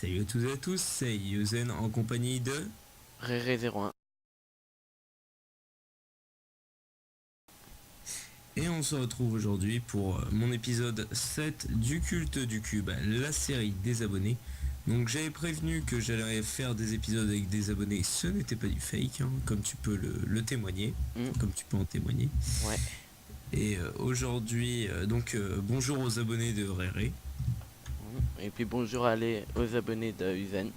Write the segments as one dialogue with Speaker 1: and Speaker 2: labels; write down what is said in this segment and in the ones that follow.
Speaker 1: Salut à toutes et à tous, c'est Yozen en compagnie de...
Speaker 2: Réré 01.
Speaker 1: Et on se retrouve aujourd'hui pour mon épisode 7 du culte du cube, la série des abonnés. Donc j'avais prévenu que j'allais faire des épisodes avec des abonnés, ce n'était pas du fake, hein, comme tu peux le témoigner, comme tu peux en témoigner.
Speaker 2: Ouais.
Speaker 1: Et aujourd'hui, bonjour aux abonnés de Réré,
Speaker 2: Et puis bonjour aux abonnés de Uzen.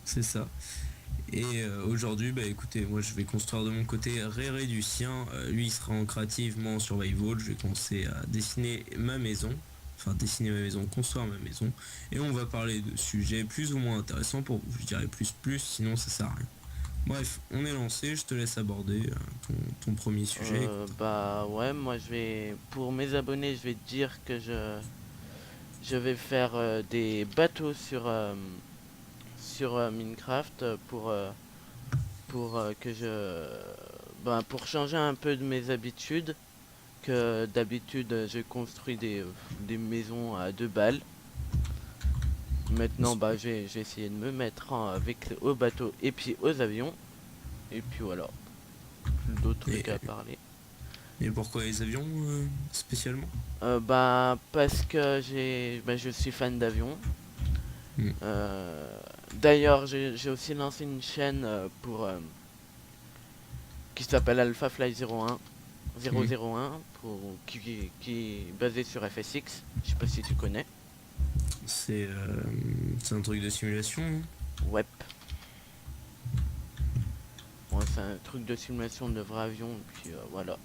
Speaker 1: c'est ça. Et aujourd'hui, écoutez, moi je vais construire de mon côté, Réré du sien, lui il sera en créativement en survival, je vais commencer à dessiner ma maison, construire ma maison, et on va parler de sujets plus ou moins intéressants pour vous, je dirais plus, sinon ça sert à rien. Bref, on est lancé, je te laisse aborder ton premier sujet.
Speaker 2: Bah ouais, moi je vais... Pour mes abonnés, je vais te dire que je vais faire des bateaux sur Minecraft pour que je... Bah, pour changer un peu de mes habitudes. Que d'habitude, je construis des maisons à 2 balles. Maintenant, bah, j'ai essayé de me mettre aux bateaux et puis aux avions. Et puis voilà, plus d'autres
Speaker 1: Et,
Speaker 2: trucs à parler.
Speaker 1: et pourquoi les avions spécialement?
Speaker 2: Bah, parce que je suis fan d'avion.
Speaker 1: Hmm.
Speaker 2: D'ailleurs, j'ai aussi lancé une chaîne qui s'appelle Alpha Fly 01,
Speaker 1: Hmm.
Speaker 2: 001 qui est basée sur FSX. Je sais pas si tu connais.
Speaker 1: C'est un truc de simulation, hein.
Speaker 2: Ouais. Bon, c'est un truc de simulation de vrai avion. Et puis voilà.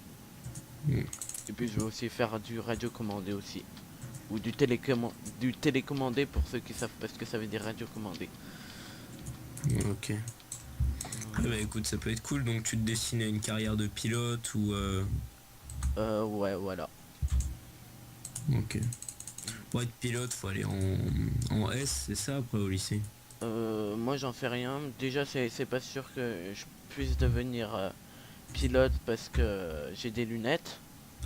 Speaker 1: Hmm.
Speaker 2: Et puis je vais aussi faire du radiocommandé aussi. Ou du télécommandé pour ceux qui savent pas ce que ça veut dire radiocommandé.
Speaker 1: Ok. Ah bah écoute, ça peut être cool, donc tu te destines à une carrière de pilote ou...
Speaker 2: Ouais, voilà.
Speaker 1: Ok. Pour être pilote, faut aller en S, c'est ça, après au lycée?
Speaker 2: Moi j'en fais rien. Déjà c'est pas sûr que je puisse devenir pilote parce que j'ai des lunettes.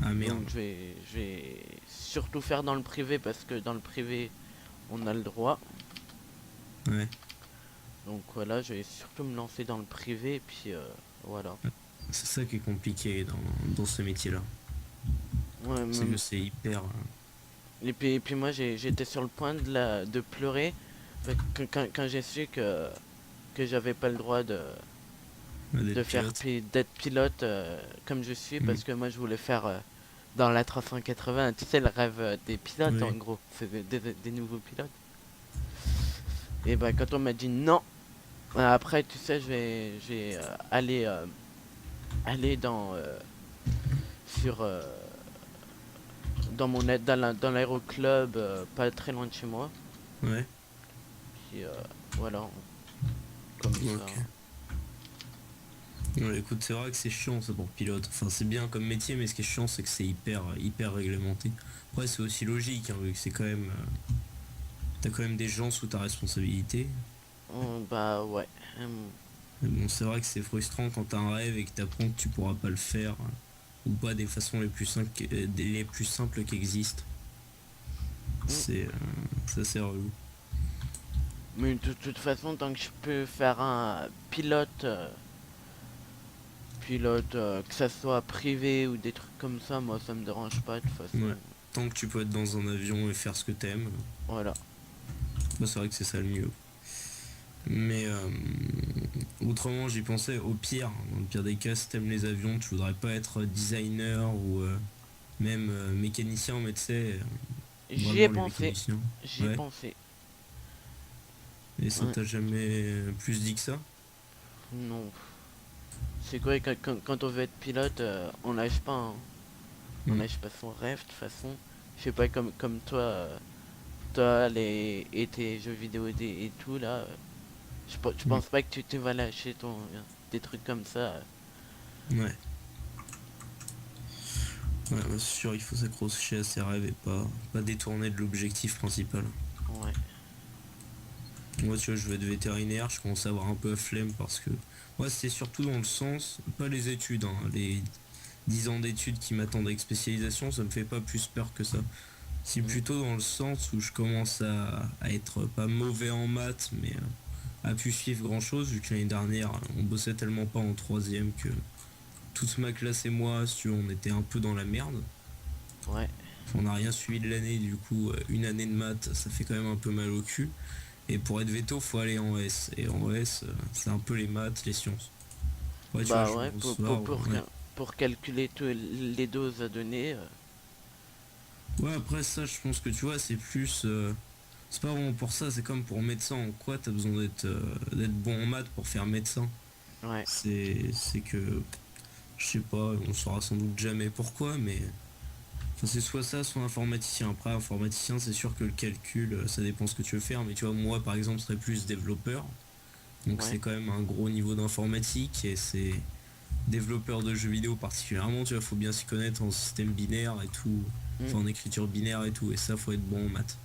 Speaker 1: Ah
Speaker 2: Donc
Speaker 1: merde.
Speaker 2: je vais surtout faire dans le privé parce que dans le privé on a le droit.
Speaker 1: Ouais.
Speaker 2: Donc voilà, je vais surtout me lancer dans le privé et puis voilà.
Speaker 1: C'est ça qui est compliqué dans ce métier-là.
Speaker 2: Ouais,
Speaker 1: C'est que c'est hyper...
Speaker 2: et puis moi j'étais sur le point de pleurer quand j'ai su que j'avais pas le droit
Speaker 1: d'être pilote.
Speaker 2: d'être pilote comme je suis
Speaker 1: Mm.
Speaker 2: parce que moi je voulais faire dans la 380, tu sais le rêve des pilotes en
Speaker 1: Oui.
Speaker 2: gros, c'est des nouveaux pilotes. Et bah quand on m'a dit non, après tu sais je vais aller sur dans l'aéroclub pas très loin de chez moi.
Speaker 1: Ouais.
Speaker 2: Puis voilà, comme ça.
Speaker 1: Ok. Ouais, écoute, c'est vrai que c'est chiant ça pour pilote. Enfin, c'est bien comme métier, mais ce qui est chiant, c'est que c'est hyper réglementé. Après, c'est aussi logique, hein, vu que c'est quand même... t'as quand même des gens sous ta responsabilité.
Speaker 2: Bah ouais.
Speaker 1: Mais bon, c'est vrai que c'est frustrant quand t'as un rêve et que t'apprends que tu pourras pas le faire, ou pas des façons les plus simples qui existent.
Speaker 2: Mm.
Speaker 1: C'est assez relou.
Speaker 2: Mais de toute façon, tant que je peux faire un pilote, que ça soit privé ou des trucs comme ça, moi ça me dérange pas de toute façon.
Speaker 1: Ouais. Tant que tu peux être dans un avion et faire ce que t'aimes,
Speaker 2: Voilà.
Speaker 1: bah, c'est vrai que c'est ça le mieux. Mais autrement, j'y pensais, au pire, dans le pire des cas, si t'aimes les avions, tu voudrais pas être designer ou même mécanicien, mais tu sais,
Speaker 2: J'y ai
Speaker 1: vraiment les
Speaker 2: pensé.
Speaker 1: mécaniciens.
Speaker 2: J'y ai
Speaker 1: Ouais.
Speaker 2: pensé.
Speaker 1: Et ça
Speaker 2: Ouais.
Speaker 1: t'a jamais plus dit que ça?
Speaker 2: Non. C'est quoi quand on veut être pilote, on lâche pas, hein. On
Speaker 1: Hmm.
Speaker 2: lâche pas son rêve de toute façon. Je sais pas comme toi, toi et tes jeux vidéo et tout là. Je
Speaker 1: Hmm.
Speaker 2: pense pas que tu vas lâcher des trucs comme ça.
Speaker 1: Ouais. Ouais, bah, c'est sûr, il faut s'accrocher à ses rêves et pas détourner de l'objectif principal.
Speaker 2: Ouais.
Speaker 1: Moi, tu vois, je veux être vétérinaire, je commence à avoir un peu la flemme parce que moi, c'était surtout dans le sens, pas les études, hein, les 10 ans d'études qui m'attendent avec spécialisation, ça me fait pas plus peur que ça. C'est
Speaker 2: Mm.
Speaker 1: plutôt dans le sens où je commence à être pas mauvais en maths, mais à pu suivre grand chose, vu que l'année dernière, on bossait tellement pas en troisième que toute ma classe et moi, si tu veux, on était un peu dans la merde.
Speaker 2: Ouais.
Speaker 1: On n'a rien suivi de l'année, du coup, une année de maths, ça fait quand même un peu mal au cul. Et pour être veto, faut aller en S. Et en S, c'est un peu les maths, les sciences. Ouais, tu vois,
Speaker 2: Bah
Speaker 1: je
Speaker 2: ouais,
Speaker 1: vais au soir, ouais.
Speaker 2: pour calculer tous les doses à donner.
Speaker 1: Ouais, après ça, je pense que tu vois, c'est plus. C'est pas vraiment pour ça, c'est comme pour médecin. En quoi t'as besoin d'être bon en maths pour faire médecin?
Speaker 2: Ouais.
Speaker 1: C'est que. Je sais pas, on saura sans doute jamais pourquoi, mais. Enfin, c'est soit ça, soit informaticien. Après, informaticien, c'est sûr que le calcul, ça dépend ce que tu veux faire. Mais tu vois, moi, par exemple, je serais plus développeur. Donc
Speaker 2: Ouais.
Speaker 1: c'est quand même un gros niveau d'informatique et c'est développeur de jeux vidéo particulièrement, tu vois, faut bien s'y connaître en système binaire et tout,
Speaker 2: Mm.
Speaker 1: enfin en écriture binaire et tout, et ça faut être bon en maths.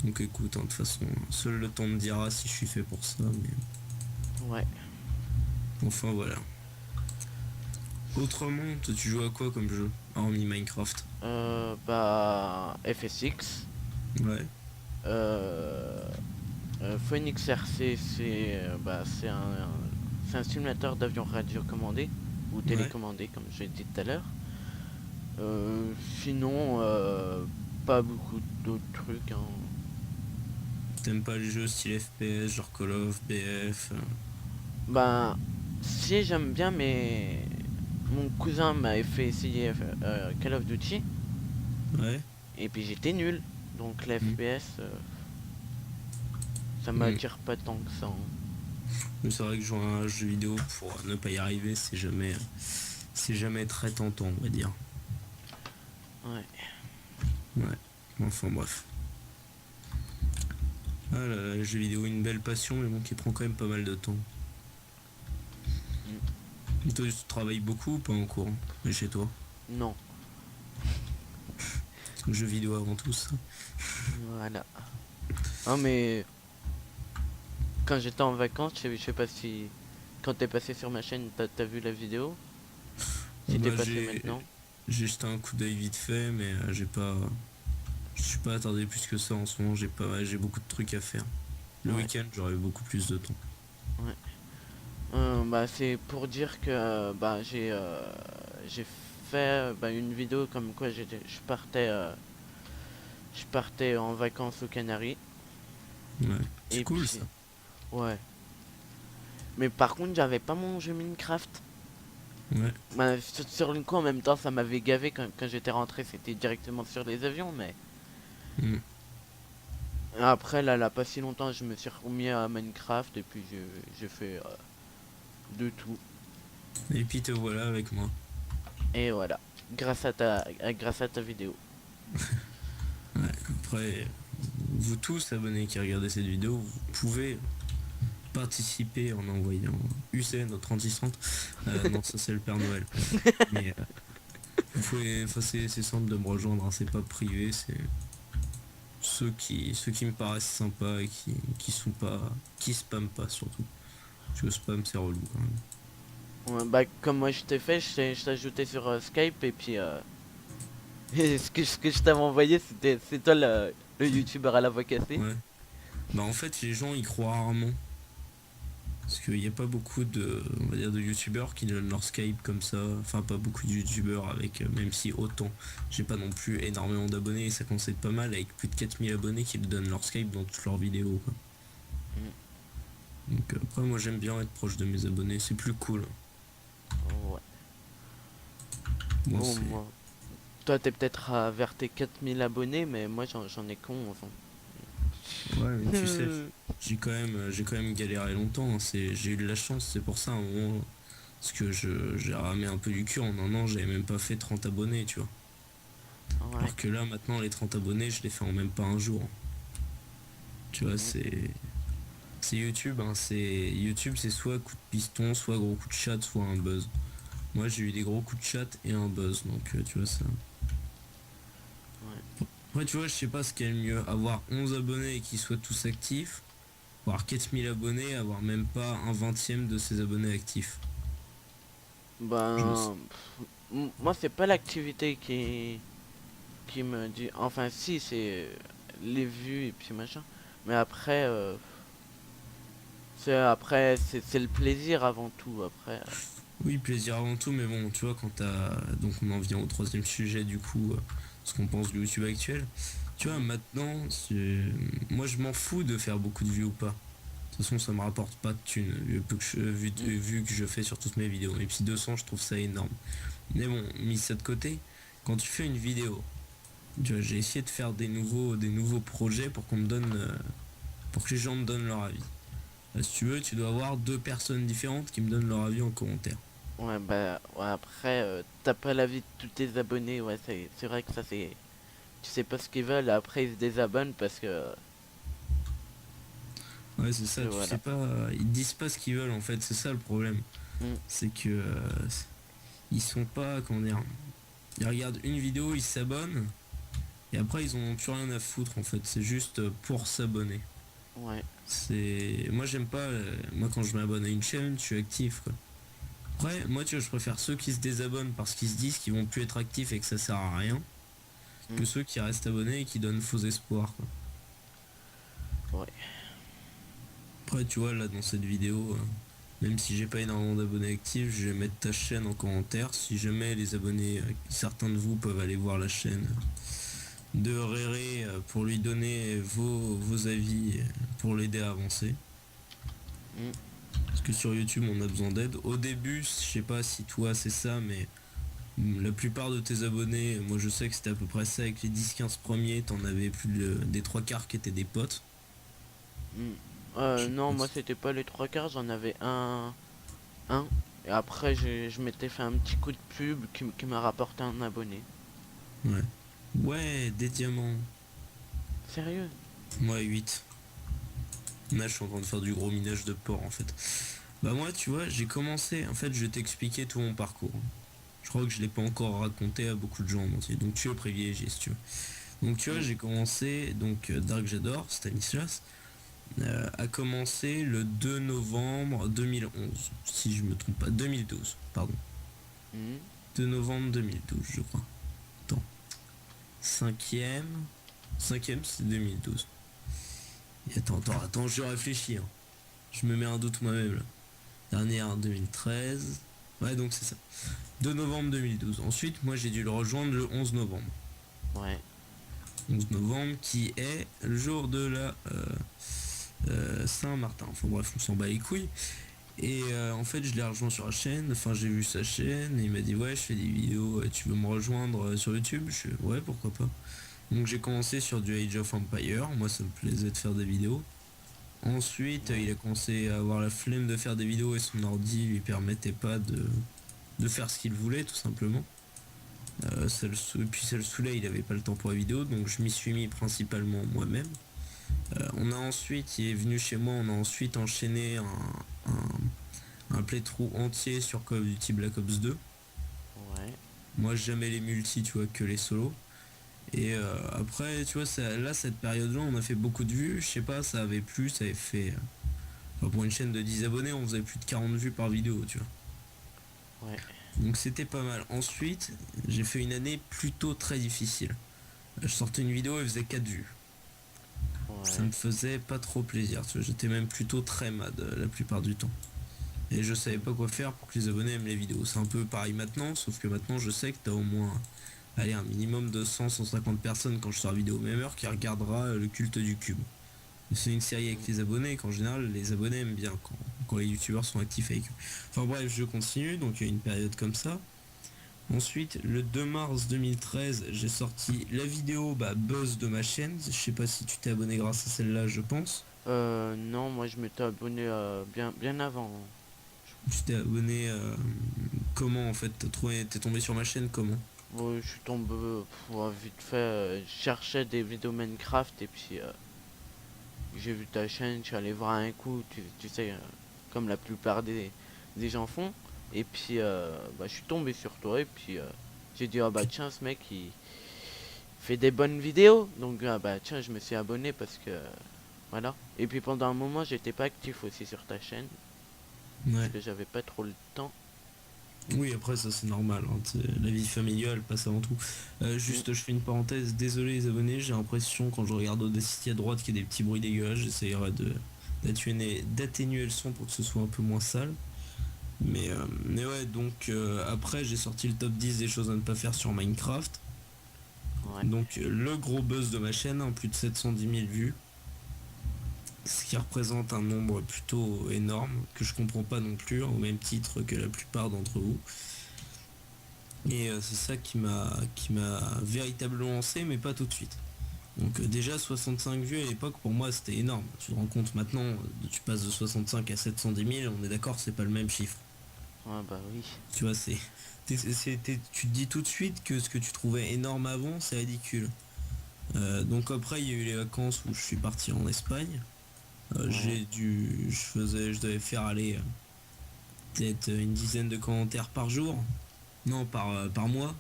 Speaker 1: Donc écoute, hein, de toute façon, seul le temps me dira si je suis fait pour ça, mais
Speaker 2: Ouais.
Speaker 1: enfin voilà. Autrement, toi tu joues à quoi comme jeu, hormis Minecraft?
Speaker 2: Bah FSX.
Speaker 1: Ouais,
Speaker 2: Euh, Phoenix RC, c'est un simulateur d'avion radiocommandé ou
Speaker 1: ouais.
Speaker 2: télécommandé, comme j'ai dit tout à l'heure. Sinon, pas beaucoup d'autres trucs, hein.
Speaker 1: T'aimes pas les jeux style FPS, genre Call of, BF?
Speaker 2: Ben, si j'aime bien, mais mon cousin m'avait fait essayer Call of Duty
Speaker 1: Ouais.
Speaker 2: et puis j'étais nul. Donc la
Speaker 1: Hmm.
Speaker 2: FPS, ça
Speaker 1: Hmm.
Speaker 2: m'attire pas tant que ça, hein.
Speaker 1: Mais c'est vrai que jouer à un jeu vidéo pour ne pas y arriver, c'est jamais très tentant, on va dire.
Speaker 2: Ouais.
Speaker 1: Ouais. Enfin bref. Ah là là, les jeux vidéo, une belle passion, mais bon, qui prend quand même pas mal de temps.
Speaker 2: Mm.
Speaker 1: Et toi, tu travailles beaucoup ou pas en cours? Mais chez toi?
Speaker 2: Non.
Speaker 1: Jeux vidéo avant tout ça.
Speaker 2: Voilà. Ah mais quand j'étais en vacances, je sais pas si quand t'es passé sur ma chaîne, t'as vu la vidéo.
Speaker 1: Ah
Speaker 2: Si t'es
Speaker 1: bah
Speaker 2: passé maintenant.
Speaker 1: j'ai jeté un coup d'œil vite fait, mais j'ai pas. Je suis pas attardé plus que ça en ce moment, j'ai beaucoup de trucs à faire. Le
Speaker 2: Ouais.
Speaker 1: week-end, j'aurai beaucoup plus de temps.
Speaker 2: Ouais. Bah c'est pour dire que bah j'ai fait une vidéo comme quoi je partais en vacances aux Canaries
Speaker 1: Ouais. C'est
Speaker 2: et
Speaker 1: cool
Speaker 2: puis
Speaker 1: ça.
Speaker 2: ouais. Mais par contre, j'avais pas mon jeu Minecraft.
Speaker 1: Ouais.
Speaker 2: Bah, sur le coup, en même temps, ça m'avait gavé quand j'étais rentré. C'était directement sur les avions, mais
Speaker 1: Mm.
Speaker 2: après, là, pas si longtemps, je me suis remis à Minecraft et puis j'ai fait de tout.
Speaker 1: Et puis te voilà avec moi.
Speaker 2: Et voilà, grâce à ta vidéo.
Speaker 1: Ouais. Après, vous tous abonnés qui regardez cette vidéo, vous pouvez participer en envoyant UCN au 3630. Non, ça c'est le Père Noël. Mais vous pouvez, enfin, c'est simple de me rejoindre, hein, c'est pas privé, c'est ceux qui me paraissent sympas et qui sont pas, qui spamment pas surtout. Parce que le spam c'est relou quand même.
Speaker 2: Ouais, bah, comme moi je t'ai fait, je t'ai ajouté sur Skype et puis et ce que je t'avais envoyé, c'est toi le youtubeur à la voix cassée.
Speaker 1: Ouais. Bah en fait les gens y croient rarement. Parce qu'il n'y a pas beaucoup de, on va dire, de youtubeurs qui donnent leur Skype comme ça. Enfin, pas beaucoup de youtubeurs avec, même si autant. J'ai pas non plus énormément d'abonnés et ça commence à être pas mal avec plus de 4000 abonnés qui donnent leur Skype dans toutes leurs vidéos, quoi.
Speaker 2: Mm.
Speaker 1: Donc après, moi j'aime bien être proche de mes abonnés, c'est plus cool.
Speaker 2: Ouais.
Speaker 1: Moi
Speaker 2: Bon,
Speaker 1: c'est.
Speaker 2: moi. Toi, t'es peut-être vers tes 4000 abonnés, mais moi, j'en ai con, enfin.
Speaker 1: Ouais, mais tu sais, j'ai quand même galéré longtemps, hein. J'ai eu de la chance, c'est pour ça à un moment. Parce que j'ai ramé un peu du cul en un an, j'avais même pas fait 30 abonnés, tu vois.
Speaker 2: Ouais.
Speaker 1: Alors que là, maintenant, les 30 abonnés, je les fais en même pas un jour. Tu vois,
Speaker 2: Mm.
Speaker 1: c'est YouTube, hein, c'est soit coup de piston, soit gros coup de chat, soit un buzz. Moi j'ai eu des gros coups de chat et un buzz, donc tu vois ça.
Speaker 2: Ouais.
Speaker 1: Après tu vois, je sais pas ce qui est le mieux, avoir 11 abonnés et qu'ils soient tous actifs, avoir 4000 abonnés, avoir même pas un vingtième de ces abonnés actifs. Genre,
Speaker 2: Ben, moi, c'est pas l'activité qui me dit, enfin si c'est les vues et puis machin, mais après c'est le plaisir avant tout après.
Speaker 1: Oui, plaisir avant tout, mais bon, tu vois, quand t'as... Donc on en vient au troisième sujet, du coup, ce qu'on pense du YouTube actuel. Tu vois,
Speaker 2: Mhm.
Speaker 1: maintenant, moi je m'en fous de faire beaucoup de vues ou pas. De toute façon, ça me rapporte pas de thunes,
Speaker 2: Mm.
Speaker 1: vu que je fais sur toutes mes vidéos. Et puis 200, je trouve ça énorme. Mais bon, mis ça de côté, quand tu fais une vidéo, tu vois, j'ai essayé de faire des nouveaux projets pour qu'on me donne... pour que les gens me donnent leur avis. Là, si tu veux, tu dois avoir deux personnes différentes qui me donnent leur avis en commentaire.
Speaker 2: Ouais, bah ouais, après t'as pas l'avis de tous tes abonnés, ouais, c'est vrai que ça c'est, tu sais pas ce qu'ils veulent, après ils se désabonnent
Speaker 1: Ouais, c'est
Speaker 2: parce que
Speaker 1: ça, tu sais
Speaker 2: voilà.
Speaker 1: pas, ils disent pas ce qu'ils veulent en fait, c'est ça le problème.
Speaker 2: Mm.
Speaker 1: C'est que ils sont pas, comment dire, ils regardent une vidéo, ils s'abonnent, et après ils ont plus rien à foutre en fait, c'est juste pour s'abonner.
Speaker 2: Ouais.
Speaker 1: Moi j'aime pas, moi quand je m'abonne à une chaîne, je suis actif quoi. Après, moi tu vois, je préfère ceux qui se désabonnent parce qu'ils se disent qu'ils vont plus être actifs et que ça sert à rien,
Speaker 2: Mm.
Speaker 1: que ceux qui restent abonnés et qui donnent faux espoir quoi.
Speaker 2: Ouais.
Speaker 1: Après, tu vois, là, dans cette vidéo, même si j'ai pas énormément d'abonnés actifs, je vais mettre ta chaîne en commentaire. Si jamais les abonnés, certains de vous peuvent aller voir la chaîne de Réré pour lui donner vos avis, pour l'aider à avancer.
Speaker 2: Mm.
Speaker 1: Parce que sur YouTube, on a besoin d'aide. Au début, je sais pas si toi c'est ça, mais la plupart de tes abonnés, moi je sais que c'était à peu près ça avec les 10-15 premiers, t'en avais des trois quarts qui étaient des potes.
Speaker 2: Mm.
Speaker 1: Je sais
Speaker 2: Non,
Speaker 1: pas
Speaker 2: moi
Speaker 1: si-
Speaker 2: c'était pas les trois quarts, j'en avais un, et après je m'étais fait un petit coup de pub qui m'a rapporté un abonné.
Speaker 1: Ouais. Ouais, des diamants.
Speaker 2: Sérieux?
Speaker 1: Moi 8. Là, je suis en train de faire du gros minage de porc en fait. Bah moi, tu vois, j'ai commencé, en fait, je vais t'expliquer tout mon parcours. Je crois que je l'ai pas encore raconté à beaucoup de gens en entier. Donc tu es privilégié si tu veux. Donc tu vois,
Speaker 2: Mm.
Speaker 1: j'ai commencé, donc Dark J'adore, Stanislas, a commencé le 2 novembre 2011, si je me trompe pas, 2012, pardon.
Speaker 2: Mm.
Speaker 1: 2 novembre 2012, je crois. Attends. Cinquième. Cinquième, c'est 2012. Et attends, je réfléchis. Hein. Je me mets un doute moi-même là. Dernière 2013. Ouais, donc c'est ça. 2 novembre 2012. Ensuite, moi j'ai dû le rejoindre le 11 novembre.
Speaker 2: Ouais.
Speaker 1: 11 novembre qui est le jour de la Saint-Martin. Enfin bref, on s'en bat les couilles. Et en fait, je l'ai rejoint sur la chaîne. Enfin, j'ai vu sa chaîne. Et il m'a dit, ouais, je fais des vidéos. Tu veux me rejoindre sur YouTube? Je fais, ouais, pourquoi pas. Donc j'ai commencé sur du Age of Empire. Moi, ça me plaisait de faire des vidéos. Ensuite,
Speaker 2: Ouais.
Speaker 1: il a commencé à avoir la flemme de faire des vidéos et son ordi lui permettait pas de faire ce qu'il voulait, tout simplement. Puis ça le saoulait, il avait pas le temps pour la vidéo, donc je m'y suis mis principalement moi-même. On a ensuite, il est venu chez moi, on a ensuite enchaîné un playthrough entier sur Call of Duty Black Ops 2.
Speaker 2: Ouais.
Speaker 1: Moi, jamais les multi, tu vois, que les solos. Et après, tu vois, là, cette période-là, on a fait beaucoup de vues. Je sais pas, ça avait plu, ça avait fait. Enfin, pour une chaîne de 10 abonnés, on faisait plus de 40 vues par vidéo, tu vois.
Speaker 2: Ouais.
Speaker 1: Donc c'était pas mal. Ensuite, j'ai fait une année plutôt très difficile. Je sortais une vidéo et faisait 4 vues. Ça
Speaker 2: Ouais.
Speaker 1: me faisait pas trop plaisir, tu vois. J'étais même plutôt très mad la plupart du temps. Et je savais pas quoi faire pour que les abonnés aiment les vidéos. C'est un peu pareil maintenant, sauf que maintenant je sais que t'as au moins allez, un minimum de 100-150 personnes quand je sors vidéo même heure qui regardera le culte du cube. C'est une série avec les abonnés et qu'en général les abonnés aiment bien quand les youtubeurs sont actifs avec eux. Enfin bref, je continue, donc il y a une période comme ça. Ensuite, le 2 mars 2013, j'ai sorti la vidéo buzz de ma chaîne. Je sais pas si tu t'es abonné grâce à celle-là, je pense.
Speaker 2: Non, moi je m'étais abonné bien avant.
Speaker 1: Tu t'es abonné comment en fait? T'es tombé sur ma chaîne comment?
Speaker 2: Bon, je suis tombé vite fait, je cherchais des vidéos Minecraft et puis j'ai vu ta chaîne, je suis allé voir un coup, tu sais, comme la plupart des gens font. Et puis bah, je suis tombé sur toi et puis j'ai dit, ah bah tiens, ce mec il fait des bonnes vidéos. Donc ah bah tiens, je me suis abonné parce que voilà. Et puis pendant un moment, j'étais pas actif aussi sur ta chaîne parce
Speaker 1: Ouais.
Speaker 2: que j'avais pas trop le temps.
Speaker 1: Oui, après ça c'est normal, hein, la vie familiale passe avant tout.
Speaker 2: Mm.
Speaker 1: Juste, je fais une parenthèse, désolé les abonnés, j'ai l'impression quand je regarde Audacity à droite qu'il y a des petits bruits dégueulasses, j'essayerai d'atténuer le son pour que ce soit un peu moins sale. Mais ouais, donc après j'ai sorti le top 10 des choses à ne pas faire sur Minecraft.
Speaker 2: Ouais.
Speaker 1: Donc le gros buzz de ma chaîne, hein, plus de 710 000 vues, ce qui représente un nombre plutôt énorme que je comprends pas non plus, au même titre que la plupart d'entre vous. Et c'est ça qui m'a véritablement lancé, mais pas tout de suite. Donc déjà 65 vues à l'époque pour moi c'était énorme. Tu te rends compte maintenant, tu passes de 65 à 710 000, on est d'accord, c'est pas le même chiffre.
Speaker 2: Ouais, bah oui.
Speaker 1: Tu vois, tu te dis tout de suite que ce que tu trouvais énorme avant, c'est ridicule. Donc après il y a eu les vacances où je suis parti en Espagne.
Speaker 2: Ouais.
Speaker 1: Je devais faire aller peut-être une dizaine de commentaires par jour. Non, par mois.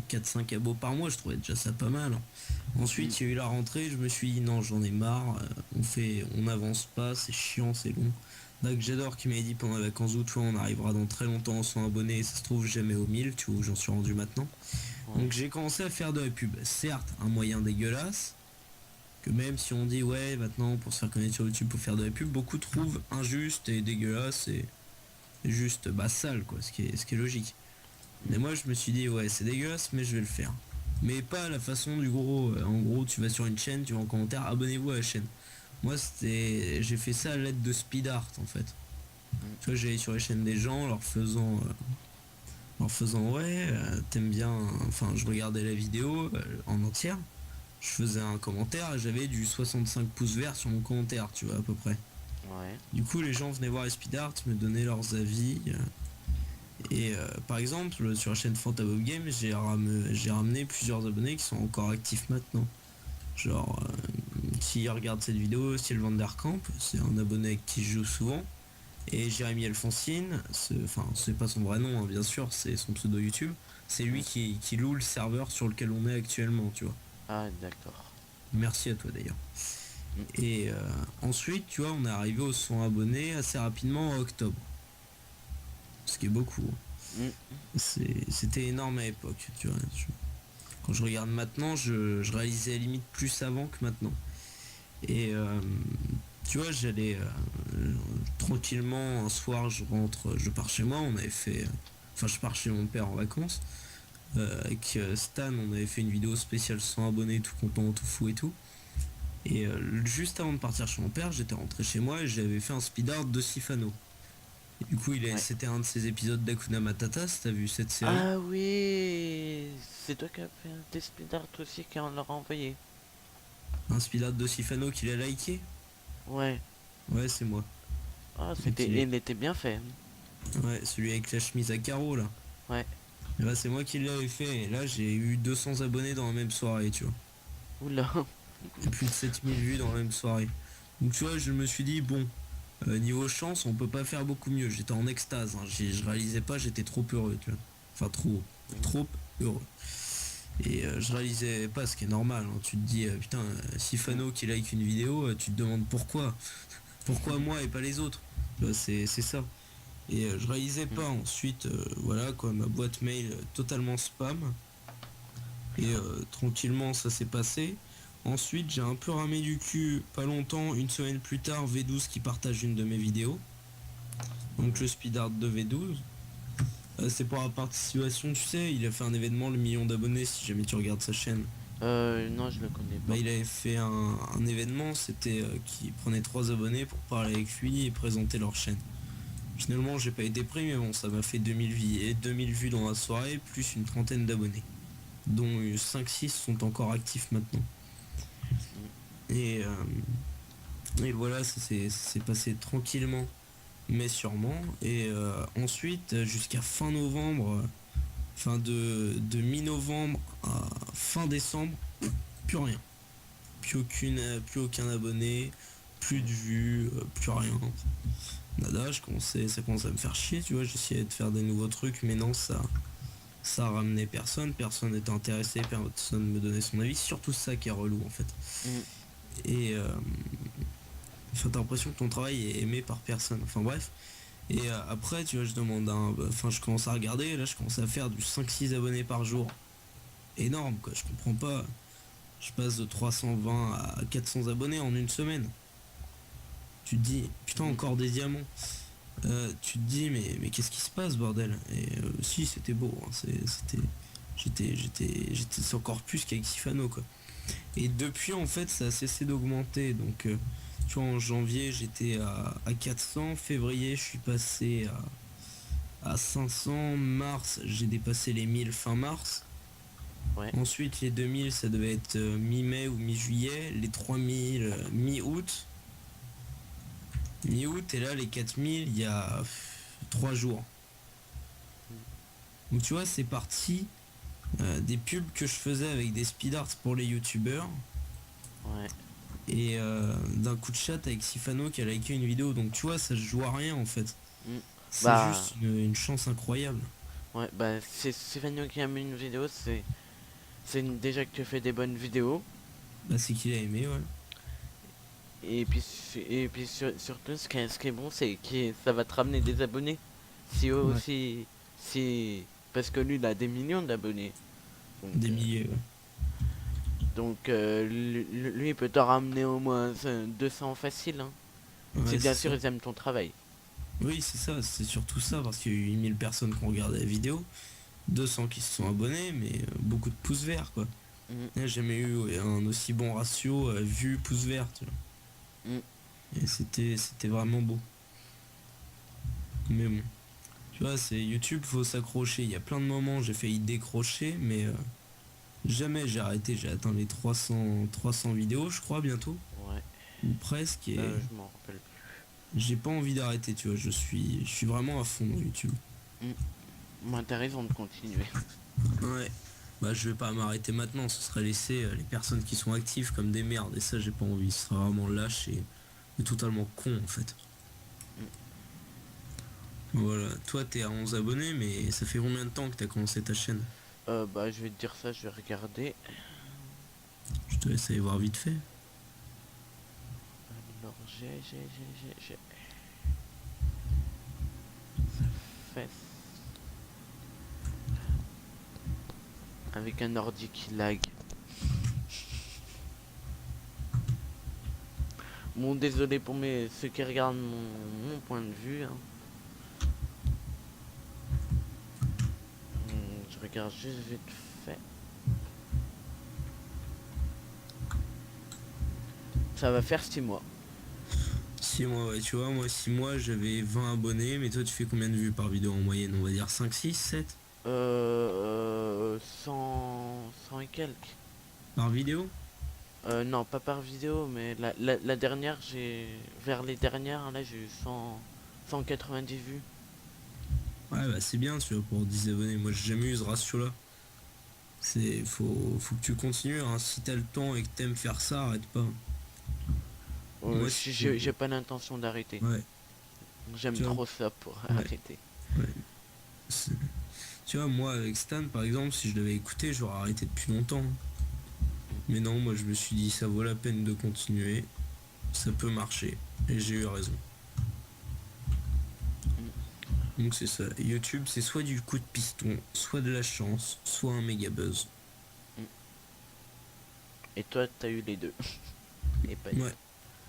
Speaker 1: 4-5 abos par mois, je trouvais déjà ça pas mal, hein.
Speaker 2: Mm.
Speaker 1: Ensuite, il y a eu la rentrée, je me suis dit non, j'en ai marre, on n'avance pas, c'est chiant, c'est long. Donc j'adore qui m'avait dit pendant les vacances d'août, on arrivera dans très longtemps en 100 abonnés, et ça se trouve jamais au 1000, tu vois où j'en suis rendu maintenant.
Speaker 2: Ouais.
Speaker 1: Donc j'ai commencé à faire de la pub. Certes, un moyen dégueulasse, que même si on dit ouais, maintenant pour se faire connaître sur YouTube, pour faire de la pub, beaucoup trouvent injuste et dégueulasse et juste sale, quoi, ce qui est logique. Mais
Speaker 2: Mm.
Speaker 1: moi je me suis dit ouais c'est dégueulasse mais je vais le faire. Mais pas à la façon du gros, en gros tu vas sur une chaîne, tu vas en commentaire, abonnez-vous à la chaîne. Moi j'ai fait ça à l'aide de speed art en fait.
Speaker 2: Mm.
Speaker 1: Tu vois j'allais sur les chaînes des gens leur faisant ouais t'aimes bien, enfin je regardais la vidéo en entière, je faisais un commentaire et j'avais du 65 pouces verts sur mon commentaire tu vois à peu près.
Speaker 2: Ouais.
Speaker 1: Du coup les gens venaient voir les speed art, me donnaient leurs avis. Et par exemple, sur la chaîne Fantabob Game, j'ai ramené plusieurs abonnés qui sont encore actifs maintenant. Genre, s'ils regardent cette vidéo, Ciel Vanderkamp, c'est un abonné avec qui je joue souvent. Et Jérémy Alphonsine, enfin, c'est pas son vrai nom, hein, bien sûr, c'est son pseudo YouTube. C'est lui
Speaker 2: Mm.
Speaker 1: qui loue le serveur sur lequel on est actuellement, tu vois.
Speaker 2: Ah, d'accord.
Speaker 1: Merci à toi d'ailleurs.
Speaker 2: Mm.
Speaker 1: Et ensuite, tu vois, on est arrivé aux 100 abonnés assez rapidement en octobre. Ce qui est beaucoup, hein.
Speaker 2: Mm.
Speaker 1: C'était énorme à l'époque, tu vois. Quand je regarde maintenant, je réalisais à la limite plus avant que maintenant. Et tu vois, j'allais tranquillement, un soir, je pars chez moi, on avait fait... Enfin, je pars chez mon père en vacances. Avec Stan, on avait fait une vidéo spéciale 100 abonnés, tout content, tout fou et tout. Et juste avant de partir chez mon père, j'étais rentré chez moi et j'avais fait un speed art de Sifano. Et du coup,
Speaker 2: Ouais.
Speaker 1: c'était un de ces épisodes d'Akuna Matata, si t'as vu cette série.
Speaker 2: Ah oui, c'est toi qui as fait un test speed art aussi qui en l'a envoyé.
Speaker 1: Un speed art de Sifano qu'il a liké.
Speaker 2: Ouais.
Speaker 1: Ouais, c'est moi.
Speaker 2: Ah,
Speaker 1: Donc
Speaker 2: il était bien fait.
Speaker 1: ouais, celui avec la chemise à carreaux là.
Speaker 2: Ouais.
Speaker 1: Et là, c'est moi qui l'avais fait. Et là, j'ai eu 200 abonnés dans la même soirée, tu vois.
Speaker 2: Oula.
Speaker 1: Et plus de 7000 vues dans la même soirée. Donc, tu vois, je me suis dit, bon, niveau chance, on peut pas faire beaucoup mieux. J'étais en extase, hein. Je réalisais pas, j'étais trop heureux, tu vois. Enfin, trop heureux. Et je réalisais pas, ce qui est normal, hein. Tu te dis, putain,
Speaker 2: Mm.
Speaker 1: Sifano qui like une vidéo, tu te demandes pourquoi. Pourquoi moi et pas les autres. Tu vois, c'est ça. Et je réalisais
Speaker 2: Mm.
Speaker 1: pas ensuite, voilà quoi, ma boîte mail totalement spam. Et tranquillement ça s'est passé. Ensuite j'ai un peu ramé du cul, pas longtemps, une semaine plus tard, V12 qui partage une de mes vidéos. Donc le speed art de V12. C'est pour la participation, tu sais, il a fait un événement, le million d'abonnés, si jamais tu regardes sa chaîne.
Speaker 2: Non, je le connais
Speaker 1: Bah,
Speaker 2: pas.
Speaker 1: il avait fait un événement, c'était qu'il prenait 3 abonnés pour parler avec lui et présenter leur chaîne. Finalement, j'ai pas été pris, mais bon, ça m'a fait 2000 vues dans la soirée, plus une trentaine d'abonnés, dont 5-6 sont encore actifs maintenant.
Speaker 2: Mm.
Speaker 1: Et, voilà, ça s'est passé tranquillement, mais sûrement. Et ensuite, jusqu'à fin novembre, fin de mi-novembre à fin décembre, plus rien. Plus aucun abonné, plus de vues, plus rien. Nada, ça commence à me faire chier, tu vois, j'essayais de faire des nouveaux trucs, mais non, ça ramenait personne n'était intéressé, personne me donnait son avis, surtout ça qui est relou en fait.
Speaker 2: Mm.
Speaker 1: Et enfin, t'as l'impression que ton travail est aimé par personne, enfin bref. Et après, tu vois, je demande enfin, je commence à regarder, et là, je commence à faire du 5-6 abonnés par jour. Énorme, quoi, je comprends pas. Je passe de 320 à 400 abonnés en une semaine. Tu te dis, putain,
Speaker 2: Mhm.
Speaker 1: encore des diamants. Tu te dis, mais qu'est-ce qui se passe, bordel? Et si, c'était beau, hein, c'était... J'étais encore plus qu'avec Sifano, quoi. Et depuis, en fait, ça a cessé d'augmenter. Donc, tu vois, en janvier, j'étais à 400. Février, je suis passé à 500. Mars, j'ai dépassé les 1000 fin mars.
Speaker 2: Ouais.
Speaker 1: Ensuite, les 2000, ça devait être mi-mai ou mi-juillet. Les 3000, mi-août. Mi-août, et là, les 4000, il y a 3 jours. Donc, tu vois, c'est parti des pubs que je faisais avec des speed arts pour les youtubeurs.
Speaker 2: Ouais.
Speaker 1: Et d'un coup de chat avec Sifano qui a liké une vidéo. Donc, tu vois, ça se joue à rien, en fait.
Speaker 2: Mm.
Speaker 1: C'est
Speaker 2: Bah,
Speaker 1: juste une chance incroyable.
Speaker 2: ouais, bah, c'est Fanny qui a mis une vidéo, déjà que tu fais des bonnes vidéos.
Speaker 1: Bah, c'est qu'il a aimé, ouais.
Speaker 2: Surtout, ce qui est bon, c'est que ça va te ramener des abonnés. Si eux
Speaker 1: Ouais.
Speaker 2: aussi, si, parce que lui, il a des millions d'abonnés. Donc,
Speaker 1: Des milliers, ouais.
Speaker 2: lui, il peut te ramener au moins 200 facile, hein. Si
Speaker 1: Ouais,
Speaker 2: bien
Speaker 1: c'est
Speaker 2: sûr
Speaker 1: ça.
Speaker 2: ils aiment ton travail.
Speaker 1: Oui, c'est ça, c'est surtout ça, parce qu'il y a eu 1000 personnes qui ont regardé la vidéo, 200 qui se sont abonnés, mais beaucoup de pouces verts, quoi.
Speaker 2: Mm,
Speaker 1: J'ai jamais eu ouais, un aussi bon ratio vue pouce vert, tu vois.
Speaker 2: mm.
Speaker 1: Et c'était vraiment beau. Mais bon, tu vois, c'est YouTube, faut s'accrocher. Il y a plein de moments, j'ai failli décrocher, mais jamais j'ai arrêté. J'ai atteint les 300 vidéos, je crois, bientôt,
Speaker 2: Ouais,
Speaker 1: ou presque, et
Speaker 2: je m'en rappelle
Speaker 1: j'ai pas envie d'arrêter, tu vois. Je suis vraiment à fond dans YouTube.
Speaker 2: plus. Moi, t'as raison de continuer.
Speaker 1: Ouais. Bah, je vais pas m'arrêter maintenant, ce serait laisser les personnes qui sont actives comme des merdes, et ça, j'ai pas envie. Ce serait vraiment lâche et totalement con, en fait.
Speaker 2: Mm.
Speaker 1: Voilà, toi, t'es à 11 abonnés, mais ça fait combien de temps que t'as commencé ta chaîne?
Speaker 2: Bah, je vais te dire ça, je vais regarder.
Speaker 1: Je te laisse aller voir vite fait.
Speaker 2: Alors, j'ai fait avec un ordi qui lag. Bon, désolé pour ceux qui regardent mon point de vue, hein. Je regarde juste vite fait. Ça va faire 6 mois.
Speaker 1: 6 mois, ouais, tu vois, moi 6 mois j'avais 20 abonnés, mais toi tu fais combien de vues par vidéo en moyenne? On va dire 5, 6, 7
Speaker 2: 100 et quelques.
Speaker 1: par vidéo?
Speaker 2: Non, pas par vidéo, mais la dernière, vers les dernières, là, j'ai eu 190 vues.
Speaker 1: Ouais, bah c'est bien, tu vois, pour 10 abonnés. Moi j'ai jamais eu ce ratio-là. Faut que tu continues, hein. Si t'as le temps et que t'aimes faire ça, arrête pas. Moi,
Speaker 2: J'ai pas l'intention d'arrêter.
Speaker 1: ouais,
Speaker 2: J'aime
Speaker 1: tu vois,
Speaker 2: trop ça pour
Speaker 1: ouais,
Speaker 2: arrêter.
Speaker 1: ouais. C'est- Tu vois, moi avec Stan par exemple, si je l'avais écouté, j'aurais arrêté depuis longtemps. Mais non, moi je me suis dit, ça vaut la peine de continuer, ça peut marcher. Et j'ai eu raison. Donc c'est ça. YouTube, c'est soit du coup de piston, soit de la chance, soit un méga buzz.
Speaker 2: Et toi, t'as eu les deux. Et pas
Speaker 1: Ouais.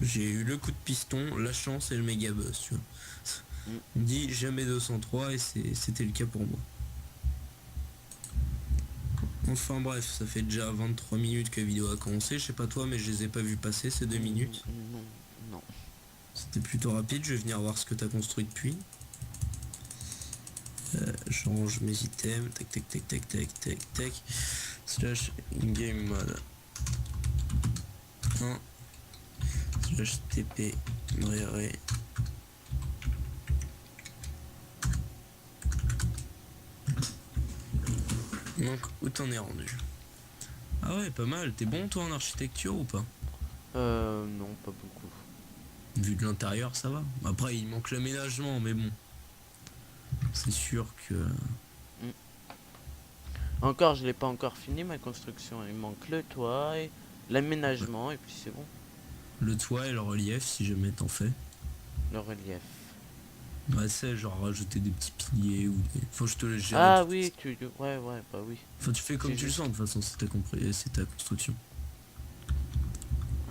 Speaker 1: J'ai eu le coup de piston, la chance et le méga buzz, tu vois.
Speaker 2: Mm.
Speaker 1: On dit jamais 203 et c'était le cas pour moi. Enfin bref, ça fait déjà 23 minutes que la vidéo a commencé. Je sais pas toi, mais je les ai pas vus passer ces 2 minutes.
Speaker 2: Non, non.
Speaker 1: C'était plutôt rapide. Je vais venir voir ce que t'as construit depuis. Je range mes items. Tac, tac, tac, tac, tac, tac, tac. Slash in-game mode 1. Slash TP ré. Donc, où t'en es rendu? Ah ouais, pas mal. T'es bon toi en architecture ou pas?
Speaker 2: Non, pas beaucoup.
Speaker 1: Vu de l'intérieur, ça va. Après, il manque l'aménagement, mais bon. C'est sûr que...
Speaker 2: Mm. Encore, je l'ai pas encore fini ma construction. Il manque le toit et l'aménagement, et puis c'est bon.
Speaker 1: Le toit et le relief, si jamais t'en fais.
Speaker 2: Le relief.
Speaker 1: Ouais, c'est genre rajouter des petits piliers ou des... Faut que je te laisse gérer
Speaker 2: Ah
Speaker 1: tout
Speaker 2: oui,
Speaker 1: ça.
Speaker 2: ouais, bah oui.
Speaker 1: Enfin, tu fais comme
Speaker 2: C'est
Speaker 1: tu le
Speaker 2: juste.
Speaker 1: sens, de toute façon, c'est ta construction.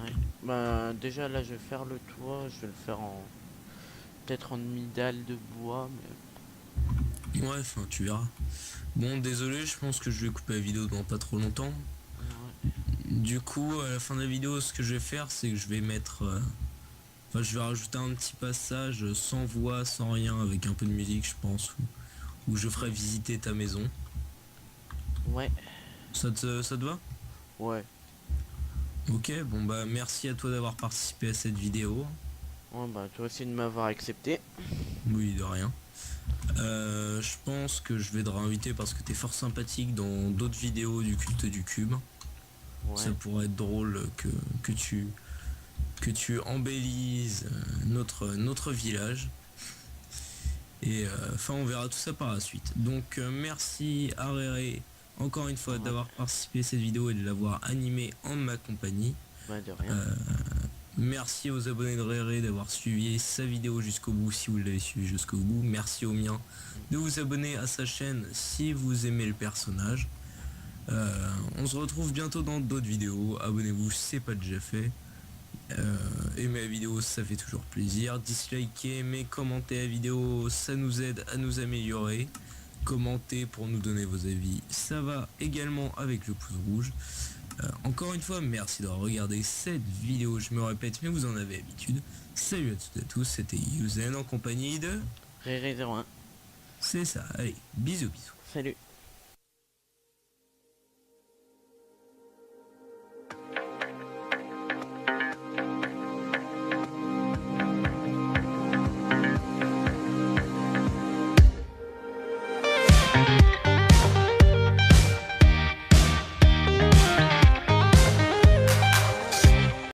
Speaker 2: Ouais. Bah déjà là je vais faire le toit, je vais le faire en peut-être en demi-dalle de bois,
Speaker 1: Ouais, enfin, tu verras. Bon, désolé, je pense que je vais couper la vidéo dans pas trop longtemps.
Speaker 2: ouais.
Speaker 1: Du coup, à la fin de la vidéo, ce que je vais faire, c'est que je vais mettre... Enfin, je vais rajouter un petit passage sans voix, sans rien, avec un peu de musique, je pense, où je ferai visiter ta maison.
Speaker 2: Ouais,
Speaker 1: Ça te va?
Speaker 2: ouais.
Speaker 1: Ok, bon bah merci à toi d'avoir participé à cette vidéo.
Speaker 2: Ouais, bah toi aussi de m'avoir accepté.
Speaker 1: Oui, de rien. Je pense que je vais te réinviter parce que t'es fort sympathique dans d'autres vidéos du culte du cube. Ça
Speaker 2: Ouais,
Speaker 1: pourrait être drôle que que tu embellises notre village. Et enfin, on verra tout ça par la suite. Donc, merci à Réré encore une fois
Speaker 2: ouais.
Speaker 1: d'avoir participé à cette vidéo et de l'avoir animée en ma compagnie.
Speaker 2: Bah de rien.
Speaker 1: Euh, Merci aux abonnés de Réré d'avoir suivi sa vidéo jusqu'au bout si vous l'avez suivi jusqu'au bout. Merci aux miens de vous abonner à sa chaîne si vous aimez le personnage. On se retrouve bientôt dans d'autres vidéos. Abonnez-vous, c'est pas déjà fait. Aimer la vidéo, ça fait toujours plaisir. Dislikez, mais commentez la vidéo, ça nous aide à nous améliorer. Commentez pour nous donner vos avis, ça va également avec le pouce rouge. Encore une fois, merci d'avoir regardé cette vidéo, je me répète, mais vous en avez l'habitude. Salut à toutes et à tous, c'était Yuzen en compagnie de...
Speaker 2: Réré 01.
Speaker 1: C'est ça, allez, bisous bisous.
Speaker 2: Salut.